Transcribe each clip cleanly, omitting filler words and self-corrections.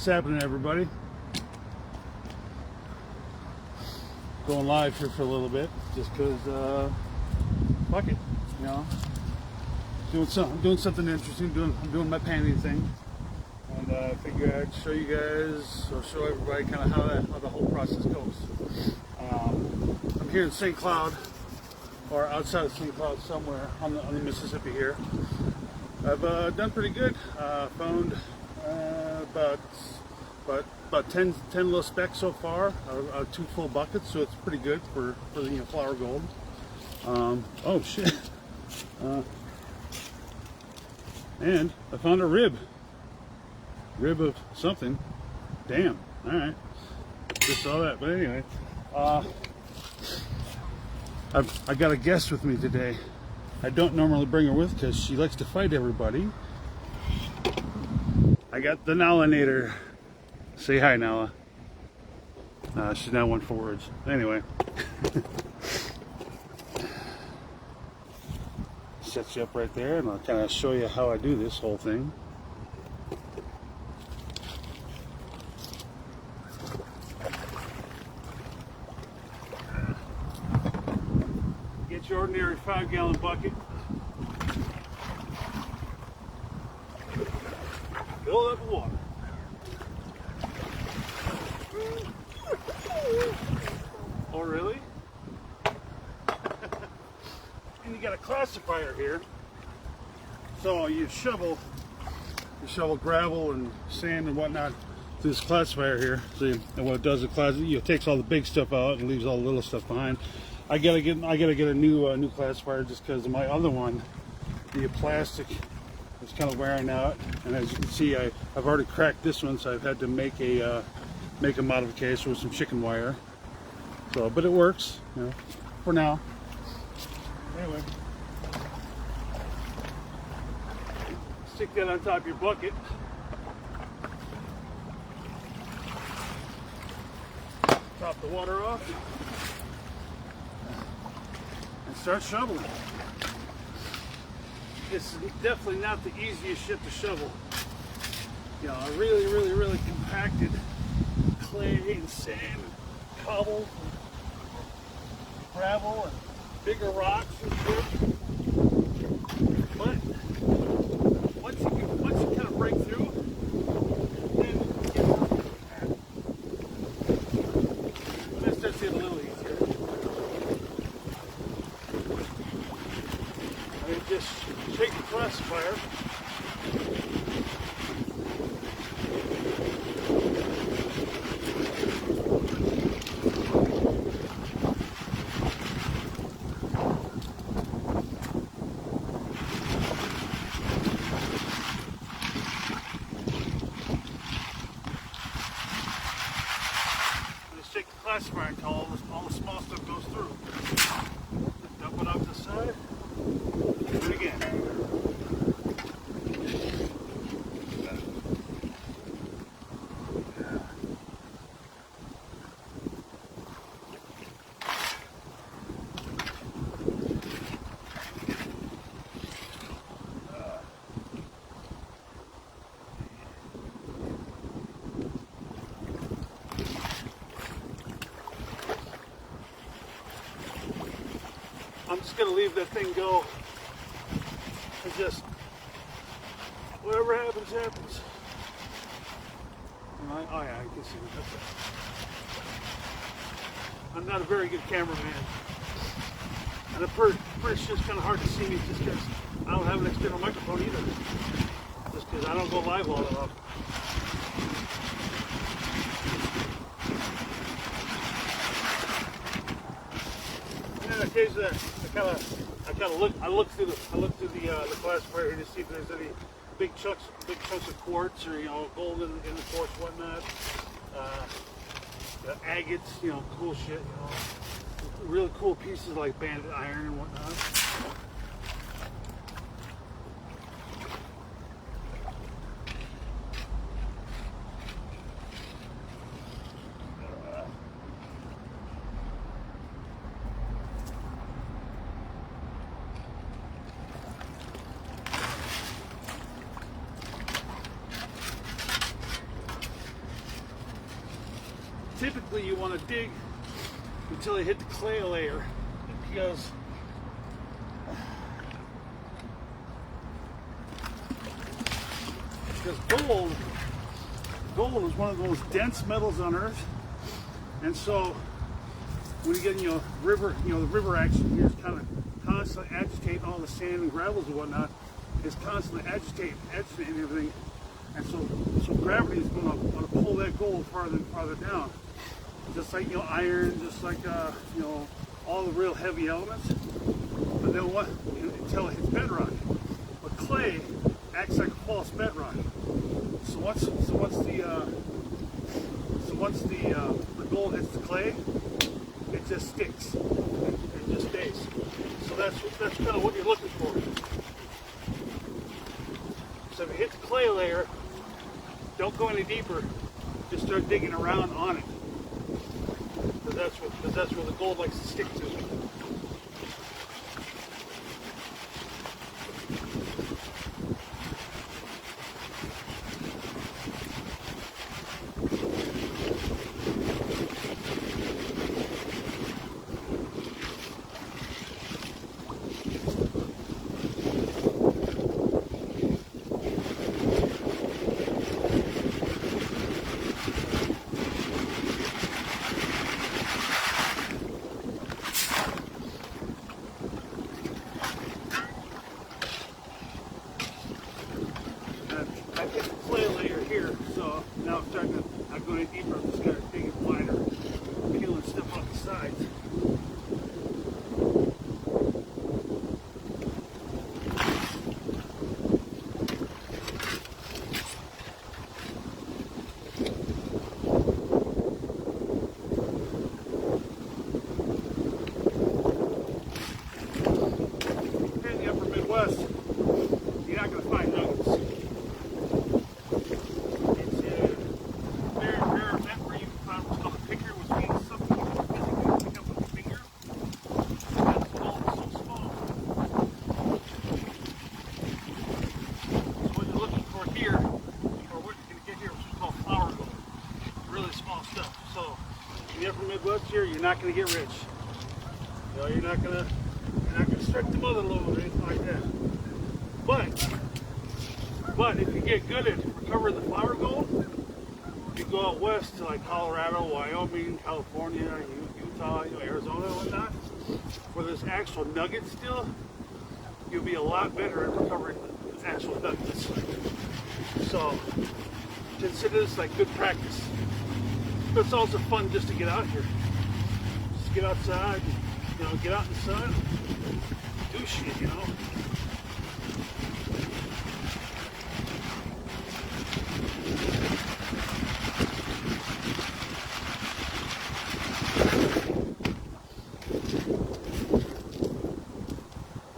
What's happening, everybody? Going live here for a little bit, just because, fuck it, you know. Doing something interesting. I'm doing my painting thing, and I figure I'd show you guys, or show everybody, kind of how the whole process goes. I'm here in St. Cloud, or outside of St. Cloud, somewhere on the Mississippi here. I've done pretty good. Found about 10 little specks so far, 2 full buckets, so it's pretty good for flower gold. Oh shit. And I found a rib of something. Damn. All right. Just saw that. But anyway, I got a guest with me today. I don't normally bring her with because she likes to fight everybody. I got the Nalanator. Say hi, Nala. She's now one for words. Anyway. Set you up right there, and I'll kind of show you how I do this whole thing. Get your ordinary 5-gallon bucket. Fill it up with water. Oh, really? And you got a classifier here. So you shovel gravel and sand and whatnot through this classifier here. See, and what it does, it takes all the big stuff out and leaves all the little stuff behind. I gotta get a new classifier just because my other one, the plastic, is kind of wearing out. And as you can see, I've already cracked this one, so I've had to make a modification with some chicken wire. So, but it works, you know, for now. Anyway, stick that on top of your bucket. Top the water off and start shoveling. This is definitely not the easiest shit to shovel. You know, a really compacted clay and sand, cobble, gravel, and bigger rocks and shit. But once you kind of break through, then this does get a little easier. I mean, just shake the classifier. Shake the classifier until all the small stuff goes through. Dump it off to the side. Do it again. I'm just going to leave that thing go and just whatever happens, happens. Oh yeah, I can see it. I'm not a very good cameraman. And at first it's kind of hard to see me just because I don't have an external microphone either. Just because I don't go live all that often. Occasionally, I look through the classifier here to see if there's any big chunks of quartz or gold in the quartz, whatnot. Agates, cool shit. Really cool pieces like banded iron and whatnot. typically you want to dig until you hit the clay layer, because gold is one of the most dense metals on earth, and so when you get the river action here is kind of constantly agitating all the sand and gravels and whatnot. It's constantly agitating everything, and so gravity is going to pull that gold farther and farther down, just like iron, just like all the real heavy elements. But then until it hits bedrock, but clay acts like a false bedrock. So once the gold hits the clay, it just sticks. It just stays. So that's kind of what you're looking for. So if you hit the clay layer, don't go any deeper. Just start digging around on it. Because that's where the gold likes to stick to. I hit the clay layer here, so now I'm going deeper. I'm just going to dig it wider, peeling stuff off the sides. Here in the upper Midwest, you're not going to find nuggets. So in the upper Midwest here, you're not going to get rich. You're not going to strike the mother lode or anything like that. But if you get good at recovering the flour gold, you go out west to like Colorado, Wyoming, California, Utah, Arizona, and whatnot, where there's actual nuggets still. You'll be a lot better at recovering the actual nuggets. So consider this like good practice. But it's also fun just to get out here. Just get outside, get out in the sun, do shit,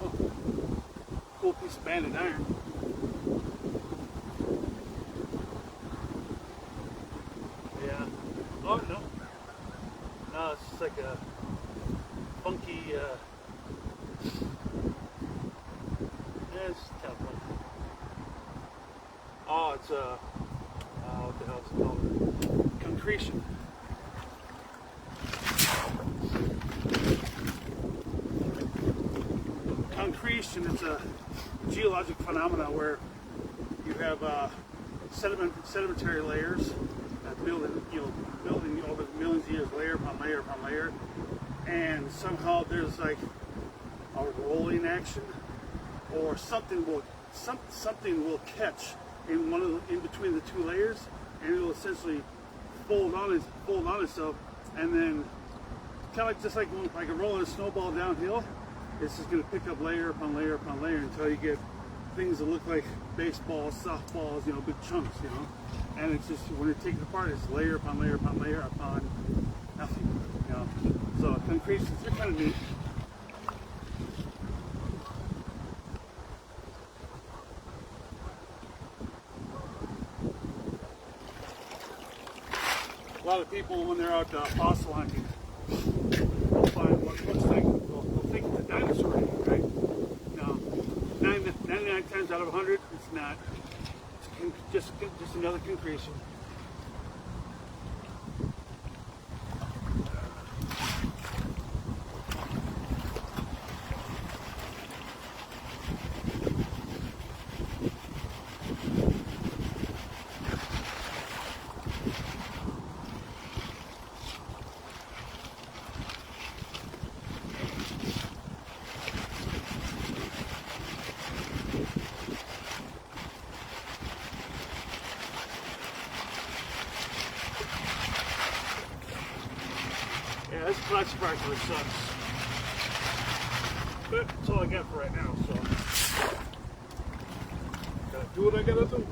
Oh, cool piece of banded iron. Yeah. Oh, no. No, it's just like a funky, it's kind of funky. Oh, it's what the hell is it called? Concretion. Concretion is a geologic phenomenon where you have sedimentary layers that building over millions of years, layer upon layer upon layer, and somehow there's like a rolling action, or something will catch in between the two layers, and it will essentially fold on itself, and then kind of just like a rolling snowball downhill. It's just going to pick up layer upon layer upon layer until you get things that look like baseballs, softballs, big chunks, And it's just, when you take it apart, it's layer upon layer upon layer upon nothing, So concretions, they're kind of neat. A lot of people, when they're out fossil hunting, they'll find what looks like, they'll think it's a dinosaur, right? No, 99 times out of 100, it's not. It's just another concretion. classifier really sucks. But that's all I got for right now, so gotta do what I gotta do.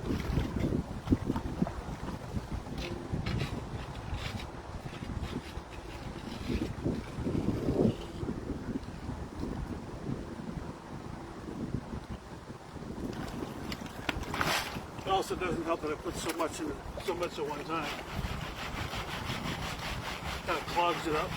It also doesn't help that I put so much at one time. Kind of clogs it up.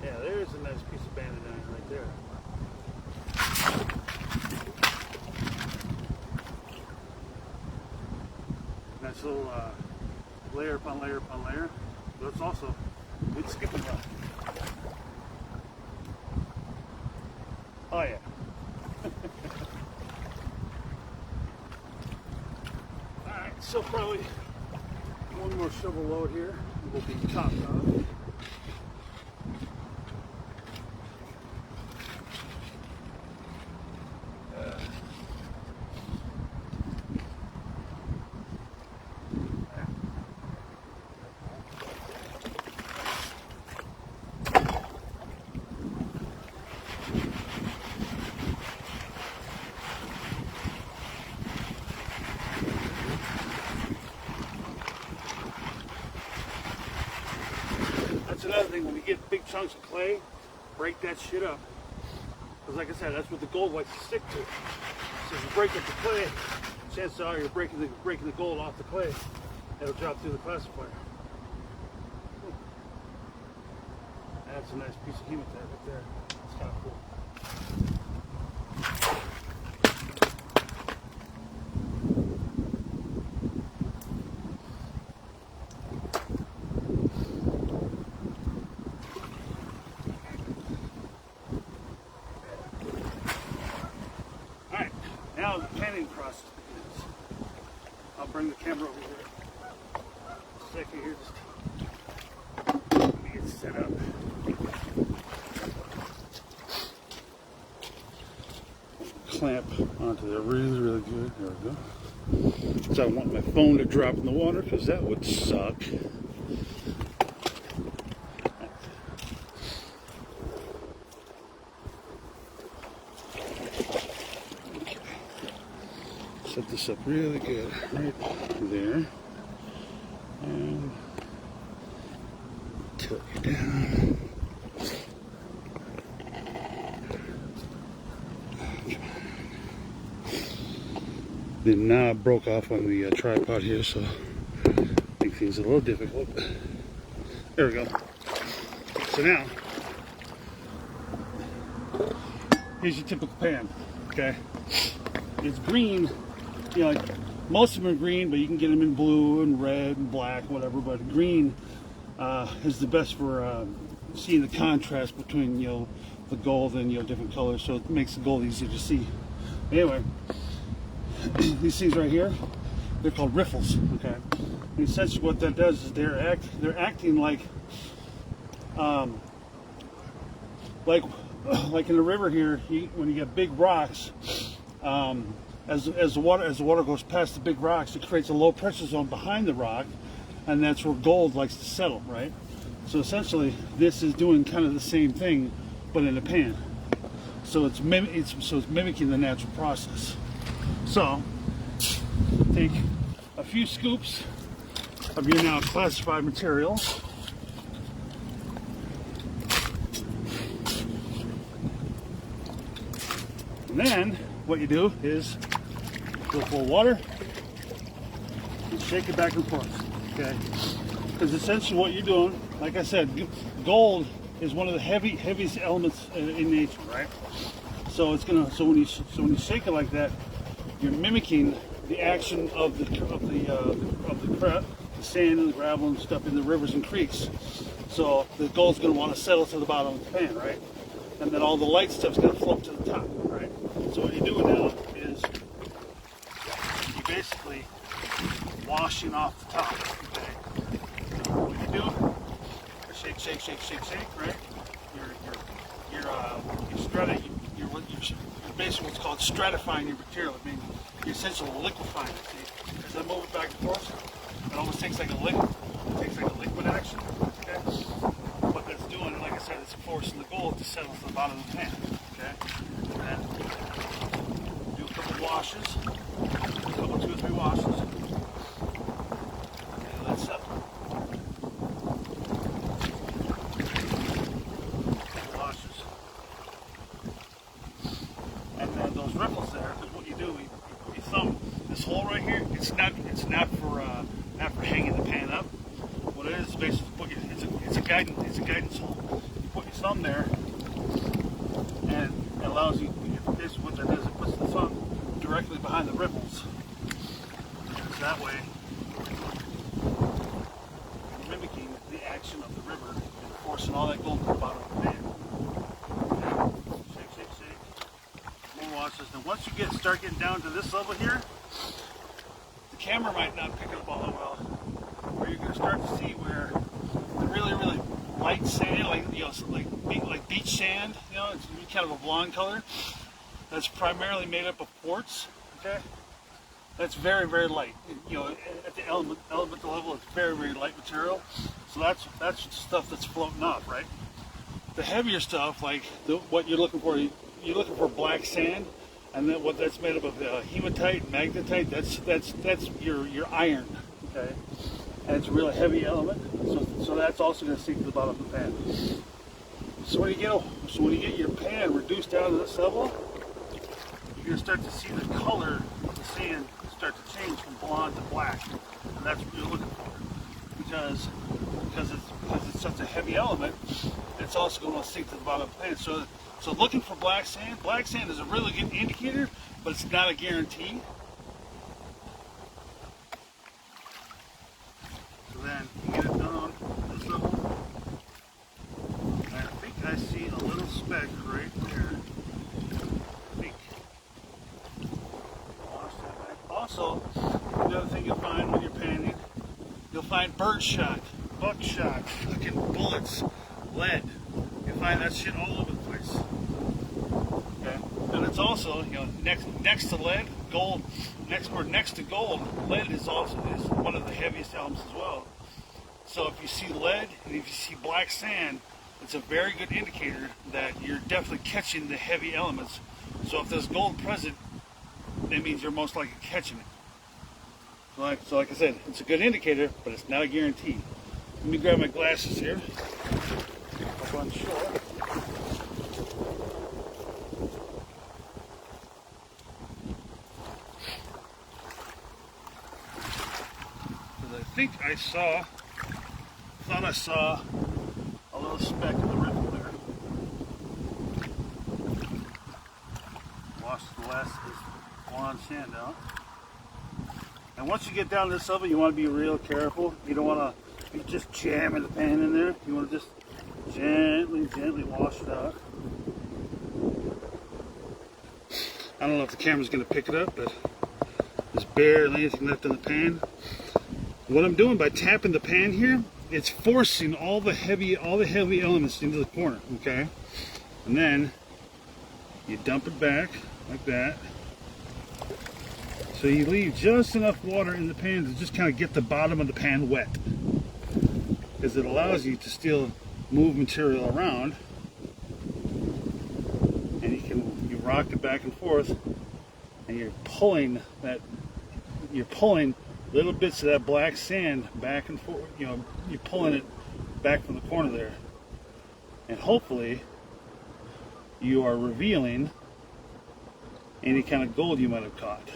Yeah, there's a nice piece of banded iron right there. Nice little layer upon layer upon layer. But it's also good skipping rock. Oh yeah. Alright, so probably one more shovel load here. We'll be topped off. That's another thing, when you get big chunks of clay, break that shit up. Because like I said, that's what the gold likes to stick to. So if you break up the clay, chances are you're breaking the gold off the clay. It'll drop through the classifier. That's a nice piece of hematite right there. It's kind of cool. Alright, now the panning process begins. I'll bring the camera over here. A second here, just let me get set up. Clamp onto there really, really good. There we go. So I want my phone to drop in the water because that would suck. Okay. Set this up really good right there. And tilt you down. The knob broke off on the tripod here, so make things a little difficult. There we go. So now, here's your typical pan. Okay, it's green. You know, like most of them are green, but you can get them in blue and red and black, whatever. But green is the best for seeing the contrast between the gold and different colors, so it makes the gold easier to see. Anyway. These things right here, they're called riffles. Okay, and essentially what that does is they're acting like in the river here. When you get big rocks, as the water goes past the big rocks, it creates a low pressure zone behind the rock, and that's where gold likes to settle. Right. So essentially, this is doing kind of the same thing, but in a pan. So it's mimicking the natural process. So, take a few scoops of your now classified material. And then, what you do is go full of water and shake it back and forth, okay? Because essentially what you're doing, like I said, gold is one of the heaviest elements in nature, right? So when you shake it like that, you're mimicking the action of the sand and the gravel and stuff in the rivers and creeks. So the gold's going to want to settle to the bottom of the pan, right? And then all the light stuff's going to float to the top, right? So what you're doing now is you're basically washing off the top. Okay? So what you do shake, shake, shake, shake, right? You're basically what's called stratifying your material. I mean, you're essentially liquefying it. See? As I move it back and forth, it almost takes like a liquid. It takes like a liquid action. Okay. What that's doing, like I said, it's forcing the gold to settle to the bottom of the pan. Okay. And then do a couple washes, a couple 2 or 3 washes. Okay, let's settle. Those ripples there, because what you do, you thumb this hole right here. It's not for hanging the pan up. What it is basically it's a guidance hole. You put your thumb there, and it allows you. Basically, what that is, it puts the thumb directly behind the ripples. So that way, you're mimicking the action of the river and forcing all that gold to the bottom of the pan. And once you start getting down to this level here, the camera might not pick up all that well. Where you're going to start to see where the really, really light sand, like beach sand, it's kind of a blonde color. That's primarily made up of quartz. Okay, that's very, very light. At the elemental level, it's very, very light material. So that's stuff that's floating off, right? The heavier stuff, like what you're looking for. You're looking for black sand, and then what that's made up of hematite, magnetite. That's your iron, okay? And it's a really heavy element, so that's also going to sink to the bottom of the pan. So when you get your pan reduced down to this level, you're going to start to see the color of the sand start to change from blonde to black, and that's what you're looking for. Because it's such a heavy element, it's also going to sink to the bottom of the pan. So looking for black sand is a really good indicator, but it's not a guarantee. So then you get it done on this level. And I think I see a little speck right there. I think. Wash that back. Also, the other thing you'll find when you're panning, you'll find birdshot, buckshot, fucking bullets, lead. You'll find that shit all over the place. Okay, and it's also next to lead, gold. Next to gold, lead is one of the heaviest elements as well. So if you see lead and if you see black sand, it's a very good indicator that you're definitely catching the heavy elements. So if there's gold present, that means you're most likely catching it. So like I said, it's a good indicator, but it's not a guarantee. Let me grab my glasses here. Up on shore. Because I think I thought I saw a little speck of the ripple there. Wash the last of this blonde sand out. And once you get down to this level, you want to be real careful. You don't want to be just jamming the pan in there. You want to just gently wash it out. I don't know if the camera's going to pick it up, but there's barely anything left in the pan. What I'm doing by tapping the pan here, it's forcing all the heavy elements into the corner, okay? And then you dump it back like that. So you leave just enough water in the pan to just kind of get the bottom of the pan wet, because it allows you to still move material around, and you rock it back and forth, and you're pulling little bits of that black sand back and forth. You're pulling it back from the corner there, and hopefully you are revealing any kind of gold you might have caught.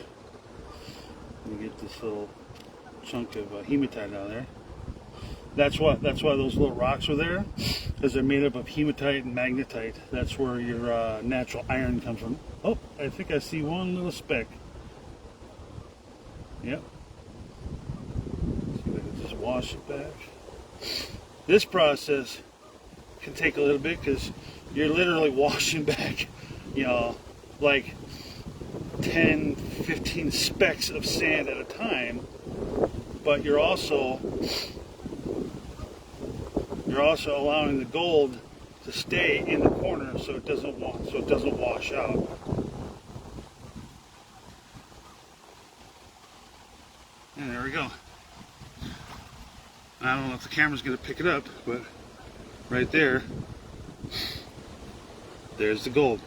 Let me get this little chunk of hematite out of there. That's why those little rocks are there, because they're made up of hematite and magnetite. That's where your natural iron comes from. Oh, I think I see one little speck. Yep. See if I can just wash it back. This process can take a little bit, because you're literally washing back, like 10, 15 specks of sand at a time, but you're also you're also allowing the gold to stay in the corner so it doesn't wash out. And there we go. I don't know if the camera's going to pick it up, but right there, there's the gold.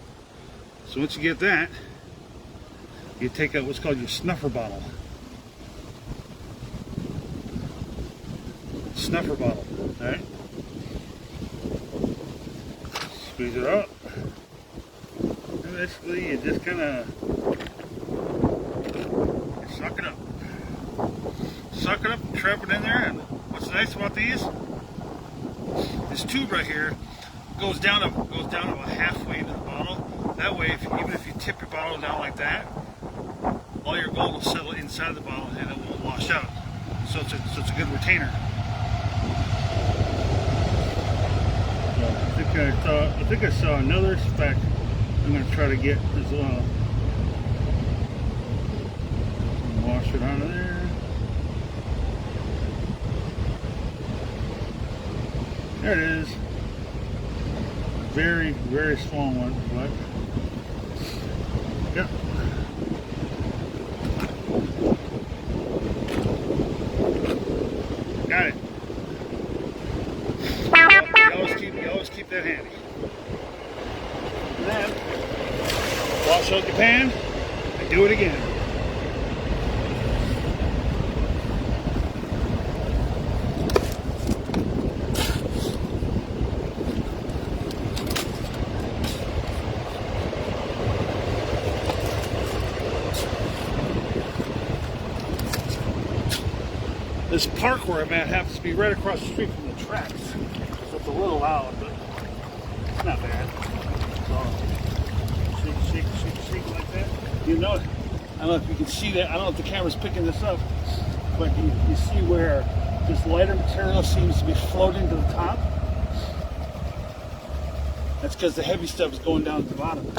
So once you get that, you take out what's called your snuffer bottle. Snuffer bottle, alright? Squeeze it out. And basically you just kind of suck it up. Suck it up and trap it in there. And what's nice about these, this tube right here goes down about halfway into the bottle. That way, even if you tip your bottle down like that, all your gold will settle inside the bottle and it won't wash out. So it's a good retainer. I think I saw another spec I'm going to try to get as well. Wash it out of there. There it is. Very, very small one, but yep. Got it. You always keep that handy. And then wash out your pan and do it again. This park where I'm at happens to be right across the street from the tracks, so it's a little loud, but it's not bad. So, shake like that. You know, I don't know if you can see that. I don't know if the camera's picking this up, but you see where this lighter material seems to be floating to the top. That's because the heavy stuff is going down to the bottom.